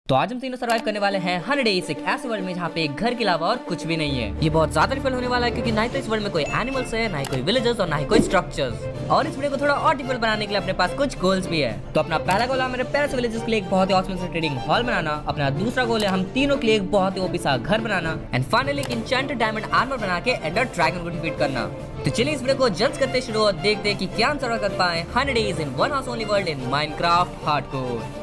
तो आज हम तीनों सर्वाइव करने वाले हैं 100 डेज एक ऐसे वर्ल्ड में जहाँ पे एक घर के अलावा और कुछ भी नहीं है। ये बहुत ज्यादा डिफिकल्ट होने वाला है क्योंकि ना ही तो इस वर्ल्ड में कोई एनिमल्स है, ना ही कोई विलेजेस और ना ही कोई स्ट्रक्चर्स। और इस वीडियो को थोड़ा और डिफिकल्ट बनाने के लिए अपने पास कुछ गोल्स भी है। तो अपना पहला गोल है मेरे पेरेंट्स विलेजेस के लिए एक बहुत ही ऑसम ट्रेडिंग हॉल बनाना। अपना दूसरा गोल है हम तीनों के लिए एक बहुत ही ओपी सा घर बनाना। एंड फाइनली एक एन्चेंटेड डायमंड आर्मर बना के एंडर ड्रैगन को डिफीट करना। तो चलिए इस वीडियो को जल्द करते शुरू और देखते हैं कि क्या हम सर्वाइव कर पाए 100 days in one house only world in Minecraft hardcore.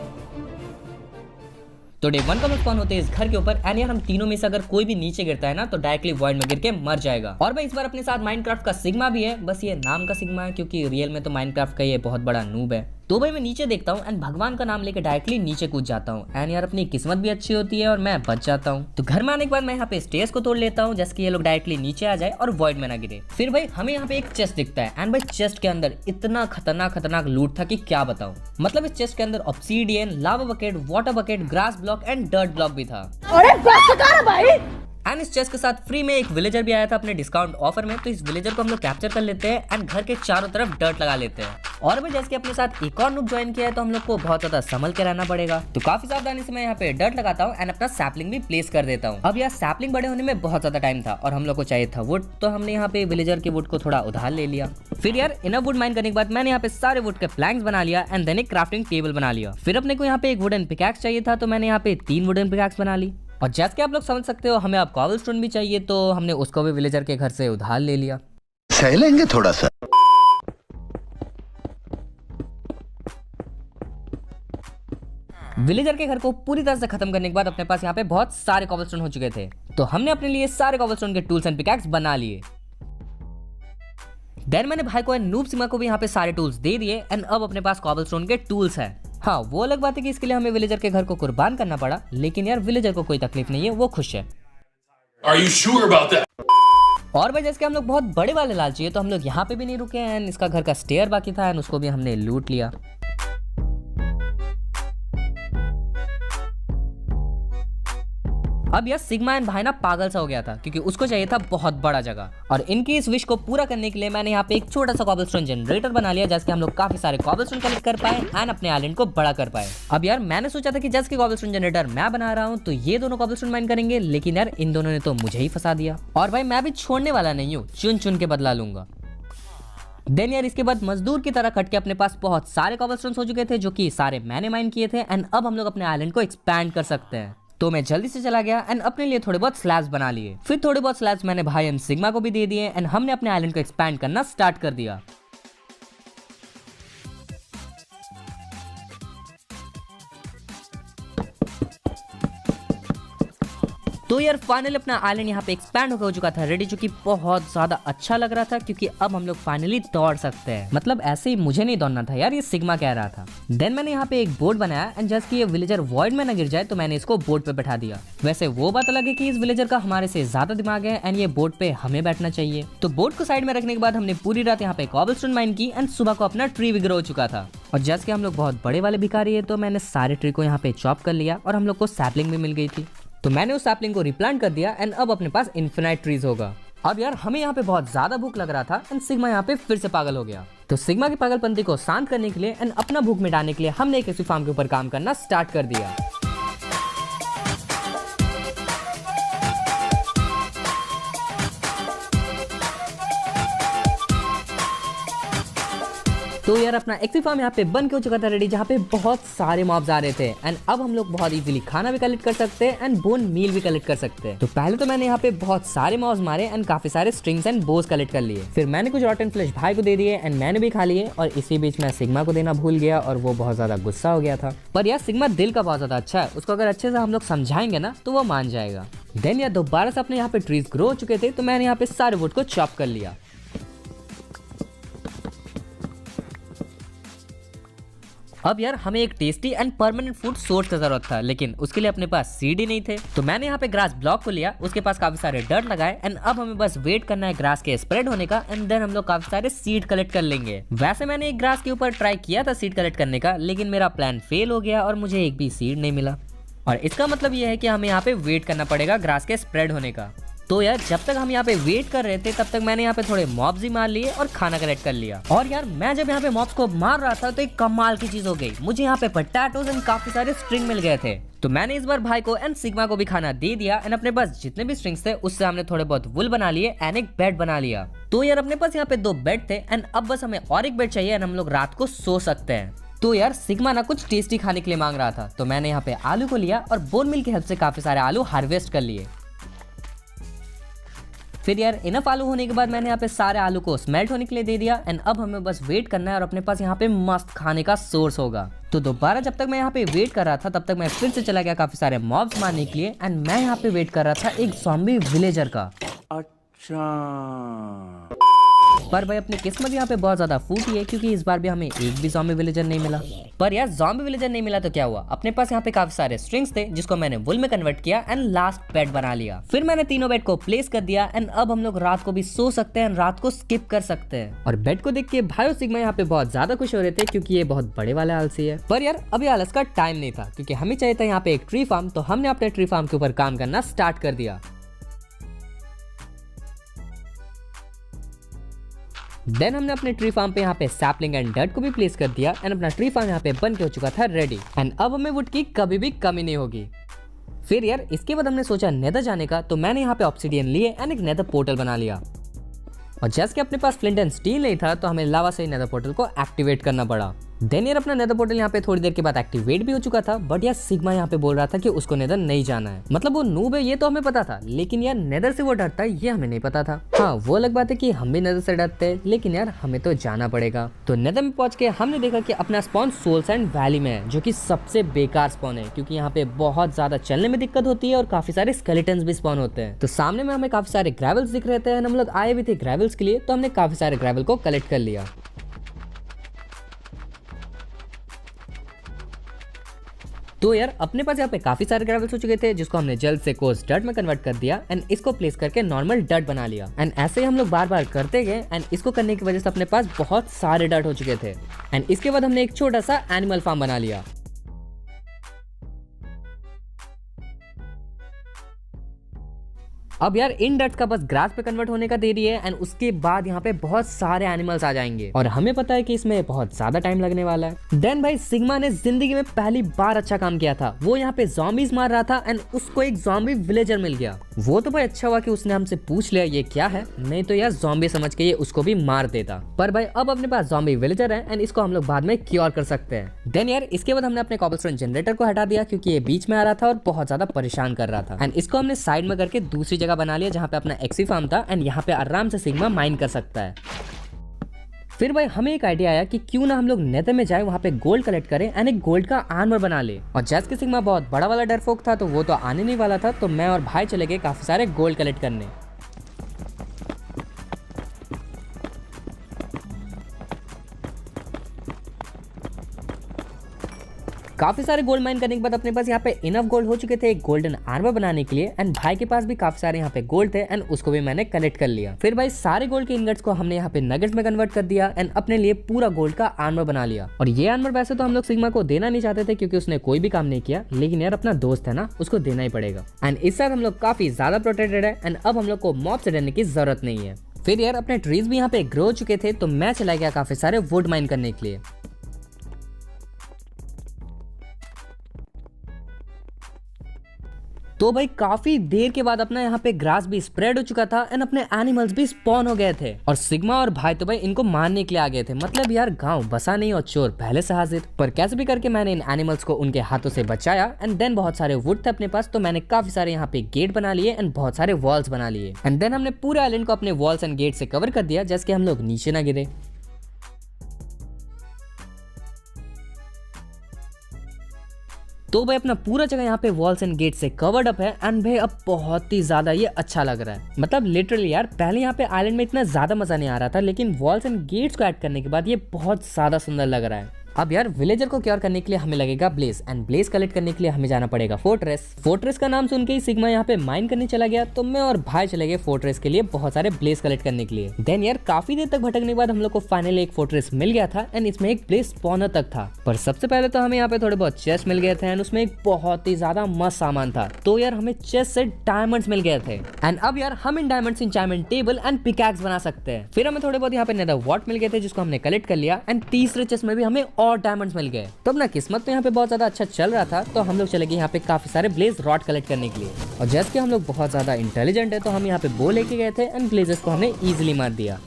तो डे 1 का हम स्पॉन होते हैं इस घर के ऊपर एंड यार हम तीनों में से अगर कोई भी नीचे गिरता है ना तो डायरेक्टली वॉइड में गिर के मर जाएगा। और भाई इस बार अपने साथ माइनक्राफ्ट का सिग्मा भी है, बस ये नाम का सिग्मा है क्योंकि रियल में तो माइनक्राफ्ट का ये बहुत बड़ा नूब है। तो भाई मैं नीचे देखता हूँ एंड भगवान का नाम लेके डायरेक्टली नीचे कूद जाता हूँ एंड यार अपनी किस्मत भी अच्छी होती है और मैं बच जाता हूँ। तो घर में आने के बाद मैं यहाँ पे स्टेयर्स को तोड़ लेता हूँ जैसे कि ये लोग डायरेक्टली नीचे आ जाए और वॉइड में ना गिरे। फिर भाई हमें यहाँ पे एक चेस्ट दिखता है एंड भाई चेस्ट के अंदर इतना खतरनाक लूट था कि क्या बताऊं। मतलब इस चेस्ट के अंदर obsidian, lava bucket, water bucket, grass block and dirt block भी था। अरे बस कर भाई। एंड इस चेस्ट के साथ फ्री में एक विलेजर भी आया था अपने डिस्काउंट ऑफर में। तो इस विलेजर को हम लोग कैप्चर कर लेते हैं एंड घर के चारों तरफ डर्ट लगा लेते हैं। और भाई जैसे कि अपने साथ एक और नूब ज्वाइन किया है तो हम लोग को बहुत ज्यादा संभल के रहना पड़ेगा। तो काफी सावधानी से मैं यहाँ पे डर्ट लगाता हूँ एंड अपना सैपलिंग भी प्लेस कर देता हूँ। अब यार सैपलिंग बड़े होने में बहुत ज्यादा टाइम था और हम लोग को चाहिए था वुड, तो हमने यहाँ पे विलेजर के वुड को थोड़ा उधार ले लिया। फिर यार इनफ वुड माइन करने के बाद मैंने यहाँ पे सारे वुड के प्लैंक्स बना लिया एंड देन एक क्राफ्टिंग टेबल बना लिया। फिर अपने को यहाँ पे एक वुडन पिकैक्स चाहिए था तो मैंने यहाँ पे 3 वुडन पिकैक्स बना ली। और जैसे कि आप लोग समझ सकते हो हमें अब कॉबलस्टोन भी चाहिए तो हमने उसको भी विलेजर के घर से उधार ले लिया। सह लेंगे थोड़ा सा। विलेजर के घर को पूरी तरह से खत्म करने के बाद अपने पास यहाँ पे बहुत सारे कॉबलस्टोन हो चुके थे तो हमने अपने लिए सारे कॉबलस्टोन के टूल्स एंड पिकैक्स बना लिए। देन मैंने भाई को नूब सिग्मा को भी यहाँ पे सारे टूल्स दे दिए एंड अब अपने पास कॉबलस्टोन के टूल्स हैं। हाँ वो अलग बात है कि इसके लिए हमें विलेजर के घर को कुर्बान करना पड़ा, लेकिन यार विलेजर को कोई तकलीफ नहीं है, वो खुश है। Are you sure about that? और भाई जैसे कि हम लोग बहुत बड़े वाले लालची है तो हम लोग यहाँ पे भी नहीं रुके एंड इसका घर का स्टेयर बाकी था एंड उसको भी हमने लूट लिया। अब यार सिग्मा एंड भाई ना पागल सा हो गया था क्योंकि उसको चाहिए था बहुत बड़ा जगह। और इनकी इस विश को पूरा करने के लिए मैंने यहाँ पे एक छोटा सा कॉबलस्टोन जनरेटर बना लिया जैसे कि हम लोग काफी सारे कॉबलस्टोन कलेक्ट कर पाए एंड अपने आइलैंड को बड़ा कर पाए। अब यार मैंने सोचा था कि जैसे कि कॉबलस्टोन जनरेटर मैं बना रहा हूँ तो ये दोनों कॉबलस्टोन माइन करेंगे, लेकिन यार इन दोनों ने तो मुझे ही फंसा दिया। और भाई मैं भी छोड़ने वाला नहीं हूँ, चुन चुन के बदला लूंगा। देन यार इसके बाद मजदूर की तरह खट के अपने पास बहुत सारे कॉबलस्टोन्स हो चुके थे जो कि सारे मैंने माइन किए थे एंड अब हम लोग अपने आइलैंड को एक्सपैंड कर सकते हैं। तो मैं जल्दी से चला गया एंड अपने लिए थोड़े बहुत स्लैब्स बना लिए। फिर थोड़े बहुत स्लैब्स मैंने भाई एंड सिग्मा को भी दे दिए एंड हमने अपने आइलैंड को एक्सपैंड करना स्टार्ट कर दिया। तो यार फाइनली अपना आइलैंड यहाँ पे एक्सपैंड हो चुका था रेडी, जो कि बहुत ज्यादा अच्छा लग रहा था क्योंकि अब हम लोग फाइनली दौड़ सकते हैं। मतलब ऐसे ही मुझे नहीं दौड़ना था यार, ये सिग्मा कह रहा था। देन मैंने यहाँ पे एक बोर्ड बनाया एंड जस्ट कि ये विलेजर वॉइड में ना गिर जाए तो मैंने इसको बोर्ड पे बैठा दिया। वैसे वो बात अलग है कि इस विलेजर का हमारे से ज्यादा दिमाग है एंड ये बोर्ड पे हमें बैठना चाहिए। तो बोर्ड को साइड में रखने के बाद हमने पूरी रात यहाँ पे कॉबलस्टोन माइन की एंड सुबह को अपना ट्री भी ग्रो हो चुका था। और जैसे कि हम लोग बहुत बड़े वाले भिखारी है तो मैंने सारे ट्री को यहाँ पे चॉप कर लिया और हम लोग को सैपलिंग भी मिल गई थी तो मैंने उस सैपलिंग को रिप्लांट कर दिया एंड अब अपने पास इन्फिनाइट ट्रीज होगा। अब यार हमें यहाँ पे बहुत ज्यादा भूख लग रहा था एंड सिग्मा यहाँ पे फिर से पागल हो गया। तो सिग्मा की पागलपंती को शांत करने के लिए एंड अपना भूख मिटाने के लिए हमने एक ऐसी फार्म के ऊपर काम करना स्टार्ट कर दिया। तो यार अपना एक्सी फार्म यहाँ पे बन के हो चुका था रेडी, जहाँ पे बहुत सारे मॉब्स आ रहे थे एंड अब हम लोग बहुत इजीली खाना भी कलेक्ट कर सकते हैं एंड बोन मील भी कलेक्ट कर सकते हैं। तो पहले तो मैंने यहाँ पे बहुत सारे मॉब्स मारे एंड काफी सारे स्ट्रिंग्स एंड बोस कलेक्ट कर लिए। फिर मैंने कुछ रॉटन फ्लेश भाई को दे दिए एंड मैंने भी खा लिए। और इसी बीच मैं सिग्मा को देना भूल गया और वो बहुत ज्यादा गुस्सा हो गया था। पर यार सिग्मा दिल का बहुत ज्यादा अच्छा है, उसको अगर अच्छे से हम लोग समझाएंगे ना तो वो मान जाएगा। देन यार दोबारा से अपने यहाँ पे ट्रीज ग्रो हो चुके थे तो मैंने यहाँ पे सारे वुड को चॉप कर लिया। अब यार हमें एक tasty and permanent food source का जरूरत था, लेकिन उसके लिए अपने पास सीड ही नहीं थे। तो मैंने यहाँ पे ग्रास ब्लॉक को लिया, उसके पास काफी सारे डर्ट लगाए एंड अब हमें बस वेट करना है ग्रास के स्प्रेड होने का एंड देन हम लोग काफी सारे सीड कलेक्ट कर लेंगे। वैसे मैंने एक ग्रास के ऊपर ट्राई किया था सीड कलेक्ट करने का, लेकिन मेरा प्लान फेल हो गया और मुझे एक भी सीड नहीं मिला। और इसका मतलब यह है कि हमें यहाँ पे वेट करना पड़ेगा ग्रास के स्प्रेड होने का। तो यार जब तक हम यहाँ पे वेट कर रहे थे तब तक मैंने यहाँ पे थोड़े मॉब्स ही मार लिए और खाना कलेक्ट कर लिया। और यार मैं जब यहाँ पे मॉब्स को मार रहा था तो एक कमाल की चीज हो गई, मुझे यहाँ पे पोटैटोज एंड काफी सारे स्ट्रिंग मिल गए थे। तो मैंने इस बार भाई को एंड सिग्मा को भी खाना दे दिया एंड अपने पास जितने भी स्ट्रिंग्स थे उससे हमने थोड़े बहुत वुल बना लिए एंड एक बेड बना लिया। तो यार अपने पास यहाँ पे 2 बेड थे एंड अब बस हमें और एक बेड चाहिए एंड हम लोग रात को सो सकते हैं। तो यार सिग्मा ना कुछ टेस्टी खाने के लिए मांग रहा था, तो मैंने यहाँ पे आलू को लिया और बोन मिल की हेल्प से काफी सारे आलू हार्वेस्ट कर लिए। फिर यार इनफ आलू होने के बाद मैंने यहाँ पे सारे आलू को स्मेल्ट होने के लिए दे दिया एंड अब हमें बस वेट करना है और अपने पास यहाँ पे मस्त खाने का सोर्स होगा। तो दोबारा जब तक मैं यहाँ पे वेट कर रहा था तब तक मैं फिर से चला गया काफी सारे मॉब्स मारने के लिए एंड मैं यहाँ पे वेट कर रहा था एक ज़ॉम्बी विलेजर का। अच्छा पर भाई अपनी किस्मत यहाँ पे बहुत ज्यादा फूटी है क्योंकि इस बार भी हमें एक भी ज़ॉम्बी विलेजर नहीं मिला। पर यार ज़ॉम्बी विलेजर नहीं मिला तो क्या हुआ, अपने पास यहाँ पे काफी सारे स्ट्रिंग्स थे जिसको मैंने वुल में कन्वर्ट किया एंड लास्ट बेड बना लिया। फिर मैंने तीनों बेड को प्लेस कर दिया एंड अब हम लोग रात को भी सो सकते हैं, रात को स्किप कर सकते हैं। और बेड को देख के भाई और सिग्मा यहाँ पे बहुत ज्यादा खुश हो रहे थे क्योंकि ये बहुत बड़े वाले आलसी है। पर यार अभी आलस का टाइम नहीं था क्योंकि हमें चाहिए था यहाँ पे एक ट्री फार्म, तो हमने अपने ट्री फार्म के ऊपर काम करना स्टार्ट कर दिया। देन हमने अपने ट्री फार्म पे यहाँ पे सैपलिंग एंड डर्ट को भी प्लेस कर दिया एंड अपना ट्री फार्म यहाँ पे बन के हो चुका था रेडी एंड अब हमें वुड की कभी भी कमी नहीं होगी। फिर यार इसके बाद हमने सोचा नेदर जाने का, तो मैंने यहाँ पे ऑब्सिडियन लिए एंड एक नेदर पोर्टल बना लिया। और जैसे कि अपने पास फ्लिंट एंड स्टील नहीं था तो हमें लावा से नेदर पोर्टल को एक्टिवेट करना पड़ा। देन यार अपना नेदर पोर्टल यहाँ पे थोड़ी देर के बाद एक्टिवेट भी हो चुका था, बट यार सिग्मा यहाँ पे बोल रहा था कि उसको नेदर नहीं जाना है। मतलब वो नूब है ये तो हमें पता था, लेकिन यार नेदर से वो डरता है ये हमें नहीं पता था। हाँ वो अलग बात है कि हम भी नेदर से डरते हैं, लेकिन यार हमें तो जाना पड़ेगा। तो नेदर में पहुंच के हमने देखा कि अपना स्पॉन सोल सैंड वैली में है, जो कि सबसे बेकार स्पॉन है क्योंकि यहाँ पे बहुत ज्यादा चलने में दिक्कत होती है और काफी सारे स्केलेटन्स भी स्पॉन होते हैं। तो सामने में हमें काफी सारे ग्रेवल्स दिख रहे थे, हम लोग आए भी थे ग्रेवल्स के लिए, तो हमने काफी सारे ग्रेवल को कलेक्ट कर लिया। तो यार अपने पास यहाँ पे काफी सारे ग्रेवल्स हो चुके थे जिसको हमने जल्द से कोर्स डर्ट में कन्वर्ट कर दिया एंड इसको प्लेस करके नॉर्मल डर्ट बना लिया एंड ऐसे ही हम लोग बार बार करते गए एंड इसको करने की वजह से अपने पास बहुत सारे डर्ट हो चुके थे एंड इसके बाद हमने एक छोटा सा एनिमल फार्म बना लिया। अब यार इन डट्स का बस ग्रास पे कन्वर्ट होने का देरी है एंड उसके बाद यहाँ पे बहुत सारे एनिमल्स आ जाएंगे और हमें पता है कि इसमें बहुत ज्यादा टाइम लगने वाला है। देन भाई सिग्मा ने जिंदगी में पहली बार अच्छा काम किया था, वो यहाँ पे ज़ॉम्बीज मार रहा था एंड उसको एक ज़ॉम्बी विलेजर मिल गया। वो तो भाई अच्छा हुआ कि उसने हमसे पूछ लिया ये क्या है, नहीं तो यार ज़ॉम्बी समझ के ये उसको भी मार देता। पर भाई अब अपने पास ज़ॉम्बी विलेजर है एंड इसको हम लोग बाद में क्योर कर सकते हैं। देन यार इसके बाद हमने अपने कॉबलस्टोन जनरेटर को हटा दिया क्योंकि ये बीच में आ रहा था और बहुत ज्यादा परेशान कर रहा था एंड इसको हमने साइड में करके दूसरी जगह बना लिया जहाँ पे अपना एक्सी फार्म था एंड यहाँ पे आराम से सिग्मा माइन कर सकता है। फिर भाई हमें एक आइडिया आया कि क्यों ना हम लोग नेदर में जाए, वहाँ पे गोल्ड कलेक्ट करें एंड एक गोल्ड का आर्मर बना ले। और जैसे कि सिग्मा बहुत बड़ा वाला डरपोक था तो वो तो आने नहीं वाला था, तो मैं और भाई चले गए काफी सारे गोल्ड कलेक्ट करने। काफी सारे गोल्ड माइन करने के बाद अपने पास यहाँ पे इनफ गोल्ड हो चुके थे एक गोल्डन आर्मर बनाने के लिए एंड भाई के पास भी काफी सारे यहाँ पे गोल्ड थे एंड उसको भी मैंने कलेक्ट कर लिया। फिर भाई सारे गोल्ड के इनगट्स को हमने यहाँ पे नगेट्स में कन्वर्ट कर दिया एंड अपने लिए पूरा गोल्ड का आर्मर बना लिया। और ये आर्मर वैसे तो हम लोग सिग्मा को देना नहीं चाहते थे क्योंकि उसने कोई भी काम नहीं किया, लेकिन यार अपना दोस्त है ना, उसको देना ही पड़ेगा। एंड इस साथ हम लोग काफी ज्यादा प्रोटेक्टेड है एंड अब हम लोग को मॉब से डरने की जरूरत नहीं है। फिर यार अपने ट्रीज भी यहाँ पे ग्रो हो चुके थे तो मैं चला गया काफी सारे वुड माइन करने के लिए। तो भाई काफी देर के बाद अपना यहाँ पे ग्रास भी स्प्रेड हो चुका था एंड अपने एनिमल्स भी स्पॉन हो गए थे और सिग्मा और भाई तो भाई इनको मारने के लिए आ गए थे। मतलब यार गांव बसा नहीं और चोर पहले से हाजिर। पर कैसे भी करके मैंने इन एनिमल्स को उनके हाथों से बचाया एंड देन बहुत सारे वुड थे अपने पास, तो मैंने काफी सारे यहाँ पे गेट बना लिए एंड बहुत सारे वॉल्स बना लिए एंड देन हमने पूरे आइलैंड को अपने वॉल्स एंड गेट से कवर कर दिया जैसे कि हम लोग नीचे ना गिरे। तो भाई अपना पूरा जगह यहाँ पे वॉल्स एंड गेट से कवर्ड अप है एंड भाई अब बहुत ही ज्यादा ये अच्छा लग रहा है। मतलब लिटरली यार पहले यहाँ पे आइलैंड में इतना ज्यादा मजा नहीं आ रहा था, लेकिन वॉल्स एंड गेट्स को ऐड करने के बाद ये बहुत ज्यादा सुंदर लग रहा है। अब यार विलेजर को क्योर करने के लिए हमें लगेगा ब्लेज, एंड ब्लेज कलेक्ट करने के लिए हमें जाना पड़ेगा फोर्ट्रेस। फोर्ट्रेस का नाम सुन के ही सिग्मा यहाँ पे माइन करने चला गया, तो मैं और भाई चले गए फोर्ट्रेस के लिए बहुत सारे ब्लेज कलेक्ट करने के लिए। देन यार काफी देर तक भटकने के बाद हम लोग को फाइनली एक फोर्ट्रेस मिल गया था, एंड इसमें एक ब्लेज स्पॉनर तक था। पर सबसे पहले तो हमें यहाँ पे थोड़े बहुत चेस्ट मिल गए थे, एंड उसमें एक बहुत ही ज्यादा मस्त सामान था। तो यार हमें चेस्ट से डायमंड्स मिल गए थे, एंड अब यार हम इन diamonds enchantment table and pickaxe बना सकते हैं। फिर हमें थोड़े बहुत यहाँ पे नेदर वॉट मिल गए थे, जिसको हमने कलेक्ट कर लिया, एंड तीसरे चेस्ट में भी हमें और डायमंड्स मिल गए। तो अपना किस्मत तो यहाँ पे बहुत ज्यादा अच्छा चल रहा था, तो हम लोग चले गए यहाँ पे काफी सारे ब्लेज रॉड कलेक्ट करने के लिए। और जैसे कि हम लोग बहुत ज्यादा इंटेलिजेंट है, तो हम यहाँ पे बो लेके गए थे, एंड ब्लेजेस को हमने इजिली मार दिया।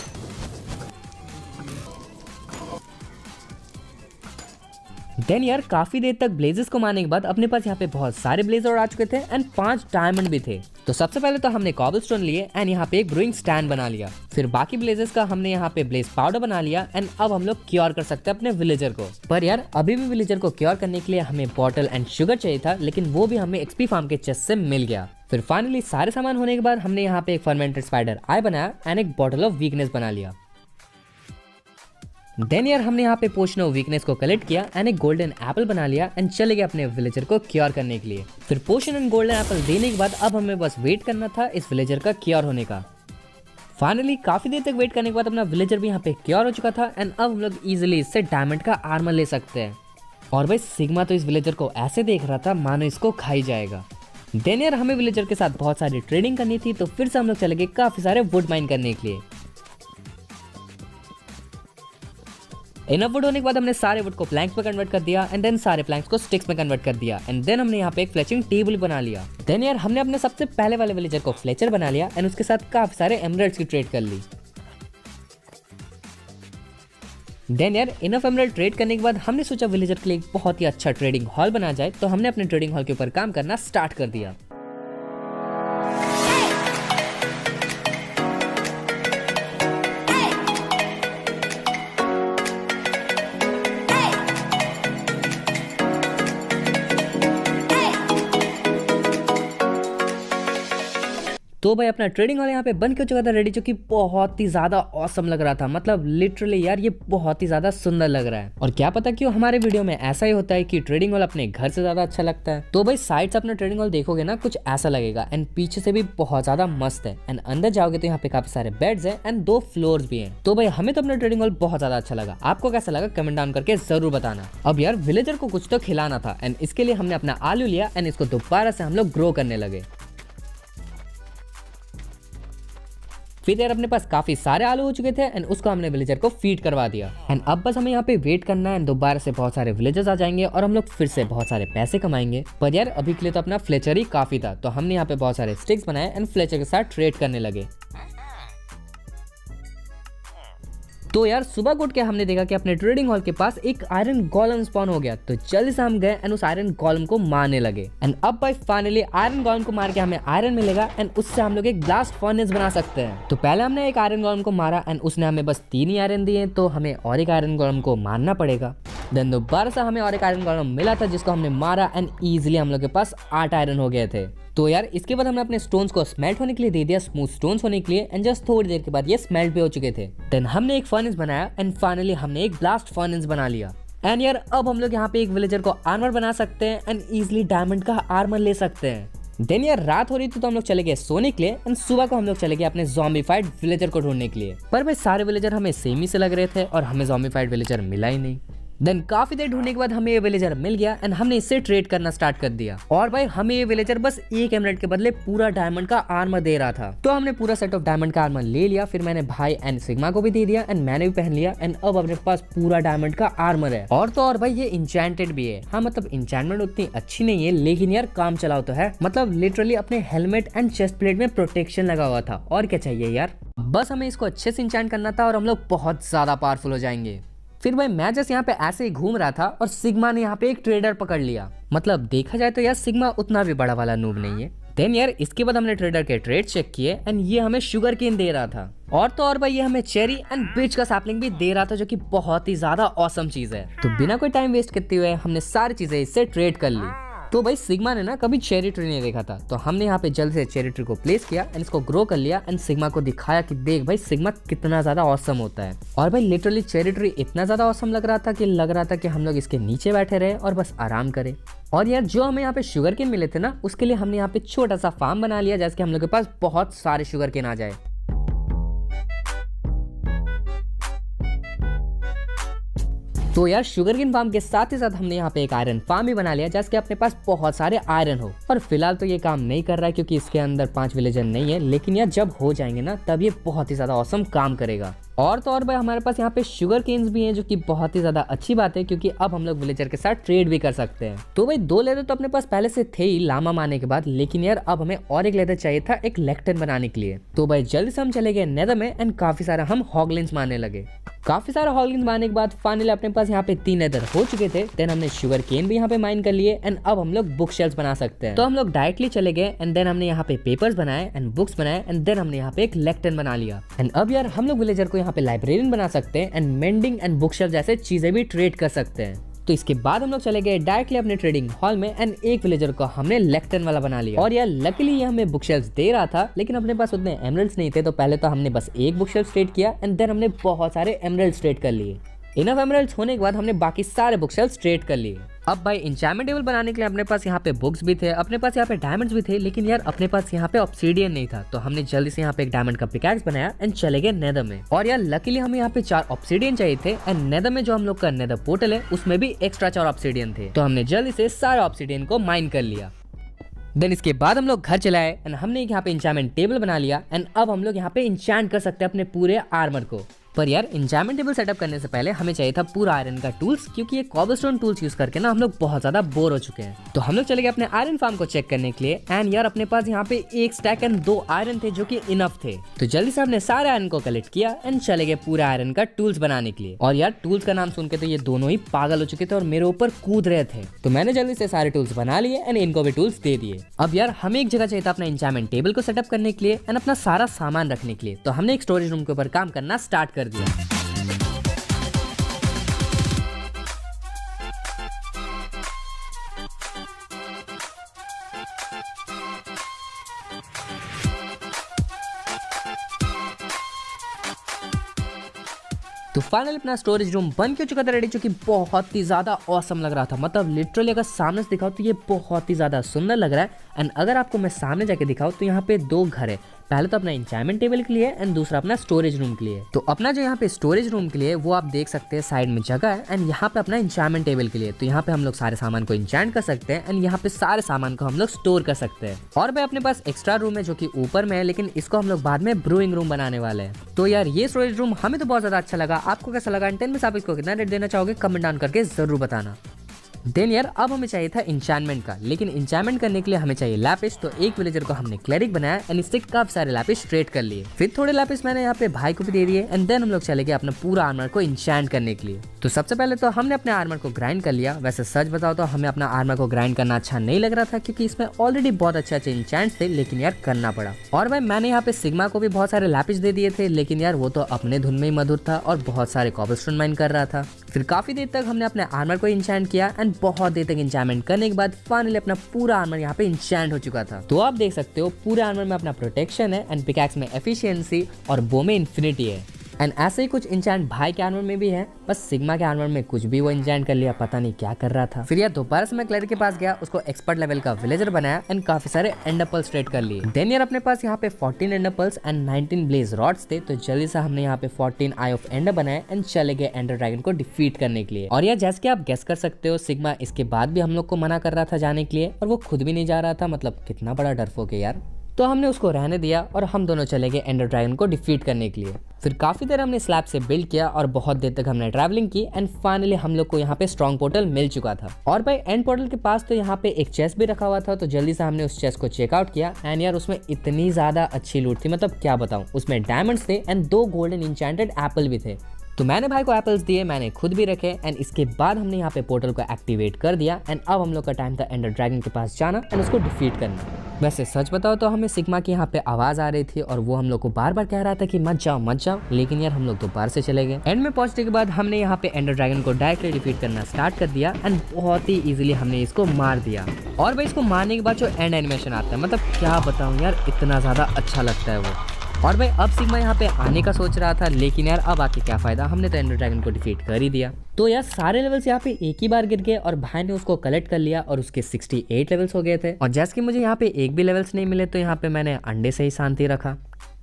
देन यार काफी देर तक ब्लेजेस को मारने के बाद अपने पास यहाँ पे बहुत सारे ब्लेजर आ चुके थे, एंड 5 डायमंड भी थे। तो सबसे पहले तो हमने कॉबलस्टोन लिए, एंड यहाँ पे एक ब्रूइंग स्टैंड बना लिया। फिर बाकी ब्लेजेस का हमने यहाँ पे ब्लेज पाउडर बना लिया, एंड अब हम लोग क्योर कर सकते हैं अपने विलेजर को। पर यार अभी भी विलेजर को क्योर करने के लिए हमें बॉटल एंड शुगर चाहिए था, लेकिन वो भी हमें एक्सपी फार्म के चेस्ट से मिल गया। फिर फाइनली सारे सामान होने के बाद हमने यहाँ पे एक फर्मेंटेड स्पाइडर आई बनाया, एंड एक बॉटल ऑफ वीकनेस बना लिया। देन यार हमने यहाँ पे पोशन ऑफ वीकनेस को कलेक्ट किया, एंड एक गोल्डन एप्पल बना लिया, एंड चले गए अपने विलेजर को क्योर करने के लिए। फिर पोशन एंड गोल्डन एप्पल देने के बाद अब हमें बस वेट करना था इस विलेजर का क्योर होने का। फाइनली काफी देर तक वेट करने के बाद अपना विलेजर भी यहाँ पे क्योर हो चुका था, एंड अब हम लोग इजिली इससे डायमंड का आर्मर ले सकते हैं। और भाई सिग्मा तो इस विलेजर को ऐसे देख रहा था मानो इसको खाई जाएगा। देन यार हमें विलेजर के साथ बहुत सारी ट्रेडिंग करनी थी, तो फिर से हम लोग चले गए काफी सारे वुड माइन करने के लिए। इनफ वुड होने के बाद हमने सारे वुड को प्लैंक्स में कन्वर्ट कर दिया, एंड देन सारे प्लैंक्स को स्टिक्स में कन्वर्ट कर दिया, एंड देन हमने यहाँ पे एक फ्लेचिंग टेबल बना लिया। देन यार हमने अपने सबसे पहले वाले विलेजर को फ्लेचर बना लिया, एंड उसके साथ काफी सारे एमरल्ड्स की ट्रेड कर ली। देन यार इनफ एमरल्ड ट्रेड करने के बाद हमने सोचा विलेजर के लिए एक बहुत ही अच्छा ट्रेडिंग हॉल बना जाए, तो हमने अपने ट्रेडिंग हॉल के ऊपर काम करना स्टार्ट कर दिया। तो भाई अपना ट्रेडिंग हॉल यहाँ पे बन के हो चुका था रेडी, जो कि बहुत ही ज्यादा ऑसम लग रहा था। मतलब लिटरली यार ये बहुत ही ज्यादा सुंदर लग रहा है। और क्या पता क्यों हमारे वीडियो में ऐसा ही होता है कि ट्रेडिंग हॉल अपने घर से ज्यादा अच्छा लगता है। तो भाई साइड से अपना ट्रेडिंग हॉल देखोगे ना कुछ ऐसा लगेगा, एंड पीछे से भी बहुत ज्यादा मस्त है, एंड अंदर जाओगे तो यहाँ पे काफी सारे बेड्स है, एंड 2 फ्लोर्स भी है। तो भाई हमें तो अपना ट्रेडिंग हॉल बहुत ज्यादा अच्छा लगा। आपको कैसा लगा कमेंट डाउन करके जरूर बताना। अब यार विलेजर को कुछ तो खिलाना था, एंड इसके लिए हमने अपना आलू लिया, एंड इसको दोबारा से हम लोग ग्रो करने लगे। फिर यार अपने पास काफी सारे आलू हो चुके थे, एंड उसको हमने विलेजर को फीड करवा दिया, एंड अब बस हमें यहाँ पे वेट करना है, दोबारा से बहुत सारे विलेजर्स आ जाएंगे और हम लोग फिर से बहुत सारे पैसे कमाएंगे। पर यार अभी के लिए तो अपना फ्लेचर ही काफी था, तो हमने यहाँ पे बहुत सारे स्टिक्स बनाए, एंड फ्लेचर के साथ ट्रेड करने लगे। तो यार सुबह को उठ के हमने देखा कि अपने ट्रेडिंग हॉल के पास एक आयरन गोलम स्पॉन हो गया, तो जल्दी से हम गए एंड उस आयरन गोलम को मारने लगे। एंड अब भाई फाइनली आयरन गोलम को मार के हमें आयरन मिलेगा, एंड उससे हम लोग एक ब्लास्ट फर्नेस बना सकते हैं। तो पहले हमने एक आयरन गोलम को मारा, एंड उसने हमें बस 3 ही आयरन दिए, तो हमें और एक आयरन गोलम को मारना पड़ेगा। देन दोबारा से हमें और एक आयरन गोलम मिला था, जिसको हमने मारा, एंड ईजिली हम लोग के पास 8 आयरन हो गए थे। तो यार इसके बाद हमने अपने स्टोन्स को स्मेल्ट होने के लिए दे दिया, स्मूथ स्टोन्स होने के लिए, एंड जस्ट थोड़ी देर के बाद ये स्मेल्ट भी हो चुके थे। देन हमने एक फर्नेस बनाया, एंड फाइनली हमने एक ब्लास्ट फर्नेस बना लिया। एंड यार अब हम लोग यहाँ पे एक विलेजर को आर्मर बना सकते हैं, एंड इजिली डायमंड का आर्मर ले सकते हैं। देन यार रात हो रही थी, तो हम लोग चले गए सोने के लिए, एंड सुबह को हम लोग चले गए अपने ज़ॉम्बीफाइड विलेजर को ढूंढने के लिए। पर भाई सारे विलेजर हमें सेम ही से लग रहे थे, और हमें ज़ॉम्बीफाइड विलेजर मिला ही नहीं। देन काफी देर ढूंढने के बाद हमें ये विलेजर मिल गया, एंड हमने इससे ट्रेड करना स्टार्ट कर दिया। और भाई हमें ये विलेजर बस 1 एमराल्ड के बदले पूरा डायमंड का आर्मर दे रहा था, तो हमने पूरा सेट ऑफ डायमंड का आर्मर ले लिया। फिर मैंने भाई एंड सिग्मा को भी दे दिया, एंड मैंने भी पहन लिया, एंड अब अपने पास पूरा डायमंड का आर्मर है। और तो और भाई ये इंचेंटेड भी है। हाँ मतलब इंचेंटमेंट उतनी अच्छी नहीं है, लेकिन यार काम चलाओ तो है। मतलब लिटरली अपने हेलमेट एंड चेस्ट प्लेट में प्रोटेक्शन लगा हुआ था, और क्या चाहिए यार। बस हमें इसको अच्छे से इंचेंट करना था, और हम लोग बहुत ज्यादा पावरफुल हो जाएंगे। फिर भाई मैं जस्ट यहाँ पे ऐसे ही घूम रहा था, और सिग्मा ने यहाँ पे एक ट्रेडर पकड़ लिया। मतलब देखा जाए तो यार सिग्मा उतना भी बड़ा वाला नूब नहीं है। देन यार इसके बाद हमने ट्रेडर के ट्रेड चेक किए, एंड ये हमें शुगर केन दे रहा था, और तो और भाई ये हमें चेरी एंड बिच का सैपलिंग भी दे रहा था, जो कि बहुत ही ज्यादा ऑसम चीज है। तो बिना कोई टाइम वेस्ट करते हुए हमने सारी चीजें इससे ट्रेड कर ली। तो भाई सिग्मा ने ना कभी चेरी ट्री नहीं देखा था, तो हमने यहाँ पे जल्द से चेरी ट्री को प्लेस किया एंड इसको ग्रो कर लिया एंड सिग्मा को दिखाया कि देख भाई सिग्मा कितना ज्यादा ऑसम होता है। और भाई लिटरली चेरी ट्री इतना ज्यादा ऑसम लग रहा था कि हम लोग इसके नीचे बैठे रहे और बस आराम करें। और यार जो हमें यहाँ पे शुगर केन मिले थे ना, उसके लिए हमने यहाँ पे छोटा सा फार्म बना लिया जैसे कि हम लोग के पास बहुत सारे शुगर केन आ जाए। तो यार शुगर केन फार्म के साथ ही साथ हमने यहाँ पे एक आयरन फार्म भी बना लिया जैसे कि अपने पास बहुत सारे आयरन हो। और फिलहाल तो ये काम नहीं कर रहा है क्योंकि इसके अंदर 5 विलेजर नहीं है, लेकिन यार जब हो जाएंगे ना तब ये बहुत ही ज्यादा औसम काम करेगा। और तो और भाई हमारे पास यहाँ पे शुगर केन्स भी हैं जो कि बहुत ही ज्यादा अच्छी बात है क्योंकि अब हम लोग विलेजर के साथ ट्रेड भी कर सकते हैं। तो भाई 2 लेदर तो अपने पास पहले से थे ही लामा मारने के बाद, लेकिन यार अब हमें और एक लेदर चाहिए था एक लेक्टन बनाने के लिए। तो भाई जल्दी से हम चले गए नेदर में एंड काफी सारा हम हॉगलिन्स मारने लगे। काफी सारा हॉगलिन्स मारने के बाद फाइनली अपने पास यहाँ पे 3 लेदर हो चुके थे। देन हमने शुगर केन भी यहाँ पे माइन कर लिए एंड अब हम लोग बुक शेल्फ्स बना सकते हैं। तो हम लोग डायरेक्टली चले गए एंड देन हमने यहाँ पे पेपर्स बनाए एंड बुक्स बनाए एंड देन हमने यहाँ पे एक लेक्टन बना लिया। एंड अब यार हम लोग विलेजर को यहाँ पे लाइब्रेरियन बना सकते हैं and mending and book shelf जैसे चीजें भी ट्रेड कर सकते हैं। तो इसके बाद हम लोग चले गए डायरेक्टली अपने ट्रेडिंग हॉल में एंड एक विलेजर को हमने लेक्टन वाला बना लिया। और यार लकीली ये हमें बुक शेल्फ्स दे रहा था, लेकिन अपने पास उतने एमरल्ड्स नहीं थे, तो पहले तो हमने बस एक बुक शेल्फ ट्रेड किया एंड देन हमने बहुत सारे एमरल्ड्स ट्रेड कर लिए। इनफ एमरल्ड्स होने के बाद हमने बाकी सारे बुक शेल्फ्स ट्रेड कर लिए। अब भाई एन्चेंटमेंट टेबल बनाने के लिए अपने पास यहाँ पे बुक्स भी थे, अपने पास यहाँ पे डायमंड्स भी थे, लेकिन यार अपने पास यहाँ पे ऑब्सीडियन नहीं था, तो हमने जल्दी से यहाँ पे एक डायमंड का पिकैक्स बनाया एंड चले गए नेदर में। और यार लकीली हमें यहाँ पे 4 ऑब्सीडियन चाहिए थे एंड नेदर में जो हम लोग का नेदर पोर्टल है उसमें भी एक्स्ट्रा 4 ऑब्सीडियन थे, तो हमने जल्दी से सारे ऑब्सीडियन को माइन कर लिया। देन इसके बाद हम लोग घर चलाए एंड हमने यहाँ पे एन्चेंटमेंट टेबल बना लिया एंड अब हम लोग यहाँ पे एन्चेंट कर सकते हैं अपने पूरे आर्मर को। पर यार एन्चेंटमेंट टेबल सेटअप करने से पहले हमें चाहिए था पूरा आयरन का टूल्स, क्योंकि ये कॉबलस्टोन टूल्स यूज करके ना हम लोग बहुत ज्यादा बोर हो चुके हैं। तो हम लोग चले गए अपने आयरन फार्म को चेक करने के लिए एंड यार अपने पास यहाँ पे 1 स्टैक एंड 2 आयरन थे जो कि इनफ थे। तो जल्दी से हमने सारे आयरन को कलेक्ट किया एंड चले गए पूरा आयरन का टूल्स बनाने के लिए। और यार टूल्स का नाम सुन के तो ये दोनों ही पागल हो चुके थे और मेरे ऊपर कूद रहे थे, तो मैंने जल्दी से सारे टूल्स बना लिए एंड इनको भी टूल्स दे दिए। अब यार हमें एक जगह चाहिए था अपना एन्चेंटमेंट टेबल को सेटअप करने के लिए एंड अपना सारा सामान रखने के लिए, तो हमने एक स्टोरेज रूम के ऊपर काम करना स्टार्ट कर दिया। तो फाइनली अपना स्टोरेज रूम बन के चुका था रेडी, जो कि बहुत ही ज्यादा ऑसम लग रहा था। मतलब लिटरली अगर सामने से दिखाओ तो ये बहुत ही ज्यादा सुंदर लग रहा है। एंड अगर आपको मैं सामने जाके दिखाऊं तो यहाँ पे 2 घर है, पहले तो अपना एन्चेंटमेंट टेबल के लिए एंड दूसरा अपना स्टोरेज रूम के लिए। तो अपना जो यहाँ पे स्टोरेज रूम के लिए वो आप देख सकते हैं साइड में जगह है एंड यहाँ पे अपना एन्चेंटमेंट टेबल के लिए, तो यहाँ पे हम लोग सारे सामान को एन्चेंट कर सकते हैं एंड यहाँ पे सारे सामान को हम लोग स्टोर कर सकते हैं। और भाई अपने पास एक्स्ट्रा रूम है जो कि ऊपर में है, लेकिन इसको हम लोग बाद में ब्रूइंग रूम बनाने वाले हैं। तो यार ये स्टोरेज रूम हमें तो बहुत ज्यादा अच्छा लगा, आपको कैसा लगा? 10 में से आप इसको कितना रेट देना चाहोगे कमेंट डाउन करके जरूर बताना। देन यार अब हमें चाहिए था एन्चेंटमेंट का, लेकिन एन्चेंटमेंट करने के लिए हमें चाहिए लैपिस, तो एक विलेजर को हमने क्लेरिक बनाया एंड इससे काफी सारे लैपिस ट्रेड कर लिए। फिर थोड़े लैपिस मैंने यहाँ पे भाई को भी दे दिए एंड देन हम लोग चले गए अपना पूरा आर्मर को एन्चेंट करने के लिए। तो सबसे पहले तो हमने अपने आर्मर को ग्राइंड कर लिया। वैसे सच बताओ तो हमें अपना आर्मर को ग्राइंड करना अच्छा नहीं लग रहा था क्योंकि इसमें ऑलरेडी बहुत अच्छे एन्चेंट्स थे, लेकिन यार करना पड़ा। और भाई मैंने यहाँ पे सिग्मा को भी बहुत सारे लैपिस दे दिए थे, लेकिन यार वो तो अपने धुन में ही मधुर था और बहुत सारे कॉबलस्टोन माइन कर रहा था। फिर काफी देर तक हमने अपने आर्मर को एन्चेंट किया एंड बहुत देर तक एन्चेंटमेंट करने के बाद फाइनली अपना पूरा आर्मर यहाँ पे एन्चेंट हो चुका था। तो आप देख सकते हो पूरे आर्मर में अपना प्रोटेक्शन है एंड पिकैक्स में एफिशिएंसी और बो में इन्फिनिटी है। एंड ऐसे ही कुछ इंचेंट भाई के आर्मर में भी है, बस सिग्मा के आर्मर में कुछ भी वो इंचेंट कर लिया, पता नहीं क्या कर रहा था। फिर यार दोबारा से मैं क्लेरिक के पास गया, उसको एक्सपर्ट लेवल का विलेजर बनाया एंड काफी सारे एंड एप्पल्स ट्रेड कर लिए। देन यार अपने पास यहाँ पे 14 and apples and 19 blaze rods थे, तो जल्दी से हमने यहाँ पे 14 आई ऑफ एंडर बनाए एंड चले गए एंडर ड्रैगन को डिफीट करने के लिए। और यार जैसे कि आप गेस कर सकते हो सिग्मा इसके बाद भी हम लोग को मना कर रहा था जाने के लिए और वो खुद भी नहीं जा रहा था, मतलब कितना बड़ा डरपोक है यार। तो हमने उसको रहने दिया और हम दोनों चले गए एंडर ड्रैगन को डिफीट करने के लिए। फिर काफी देर हमने स्लैब से बिल्ड किया और बहुत देर तक हमने ट्रैवलिंग की एंड फाइनली हम लोग को यहाँ पे स्ट्रॉन्ग पोर्टल मिल चुका था। और भाई एंड पोर्टल के पास तो यहाँ पे एक चेस्ट भी रखा हुआ था, तो जल्दी से हमने उस चेस्ट को चेकआउट किया एंड यार उसमें इतनी ज्यादा अच्छी लूट थी, मतलब क्या बताऊं। उसमें डायमंड्स थे एंड 2 गोल्डन इंचेंटेड एप्पल भी थे। तो मैंने भाई को एप्पल्स दिए, मैंने खुद भी रखे एंड इसके बाद हमने यहाँ पे पोर्टल को एक्टिवेट कर दिया एंड अब हम लोग का टाइम था एंडर ड्रैगन के पास जाना एंड उसको डिफीट करना। वैसे सच बताओ तो हमें सिग्मा की यहाँ पे आवाज आ रही थी और वो हम लोग को बार बार कह रहा था कि मत जाओ, लेकिन यार हम लोग दोबारा से चले गए। एंड में पहुंचने के बाद हमने यहाँ पे एंडर ड्रैगन को डायरेक्टली डिफीट करना स्टार्ट कर दिया एंड बहुत ही इजीली हमने इसको मार दिया। और भाई इसको मारने के बाद जो एंड एनिमेशन आता है, मतलब क्या बताऊं यार, इतना ज्यादा अच्छा लगता है वो। और भाई अब सिग्मा यहाँ पे आने का सोच रहा था, लेकिन यार अब आके क्या फायदा, हमने तो एंडर ड्रैगन को डिफीट कर ही दिया। तो यार सारे लेवल्स यहाँ पे एक ही बार गिर गए और भाई ने उसको कलेक्ट कर लिया और उसके 68 लेवल्स हो गए थे। और जैसे कि मुझे यहाँ पे एक भी लेवल्स नहीं मिले तो यहाँ पे मैंने अंडे से ही शांति रखा।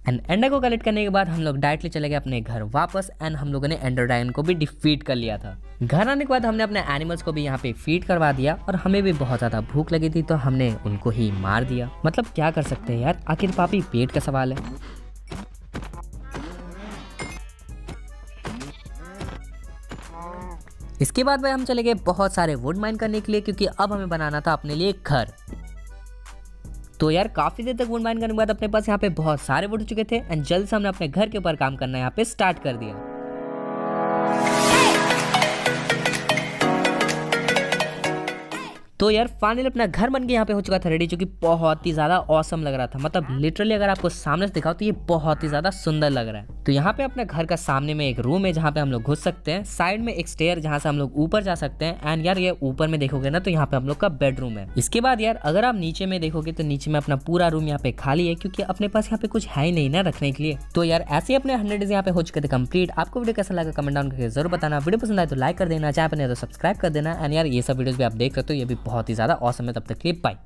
एंड अंडे को कलेक्ट करने के बाद हम लोग डायरेक्टली चले गए अपने घर वापस एंड हम लोगों ने एंडर ड्रैगन को भी डिफीट कर लिया था। घर आने के बाद हमने अपने एनिमल्स को भी यहाँ पे फीड करवा दिया और हमें भी बहुत ज्यादा भूख लगी थी तो हमने उनको ही मार दिया। मतलब क्या कर सकते हैं यार, आखिर पापी पेट का सवाल है। इसके बाद भाई हम चले गए बहुत सारे वुड माइन करने के लिए, क्योंकि अब हमें बनाना था अपने लिए घर। तो यार काफी देर तक वुड माइन करने के बाद अपने पास यहाँ पे बहुत सारे वुड हो चुके थे एंड जल्द से हमने अपने घर के ऊपर काम करना यहाँ पे स्टार्ट कर दिया। तो यार फाइनली अपना घर बन के यहाँ पे हो चुका था रेडी, जो कि बहुत ही ज्यादा ऑसम लग रहा था। मतलब लिटरली अगर आपको सामने से दिखाओ तो ये बहुत ही ज्यादा सुंदर लग रहा है। तो यहाँ पे अपने घर का सामने में एक रूम है जहाँ पे हम लोग घुस सकते हैं, साइड में एक स्टेयर जहाँ से हम लोग ऊपर जा सकते हैं एंड यार ये ऊपर में देखोगे ना तो यहाँ पे हम लोग का बेडरूम है। इसके बाद यार अगर आप नीचे में देखोगे तो नीचे में अपना पूरा रूम यहाँ पे खाली है, क्योंकि अपने पास यहाँ पे कुछ है ही नहीं ना रखने के लिए। तो यार ऐसे ही अपने 100 डेज यहाँ पे हो चुके थे कंप्लीट। आपको वीडियो कैसा लगा कमेंट डाउन करके जरूर बताना। वीडियो पसंद आए तो लाइक कर देना, चाहे तो सब्सक्राइब कर देना एंड यार ये सब वीडियोस भी आप देख सकते हो, ये भी बहुत ही ज्यादा ऑसम है। तब तक के लिए बाय।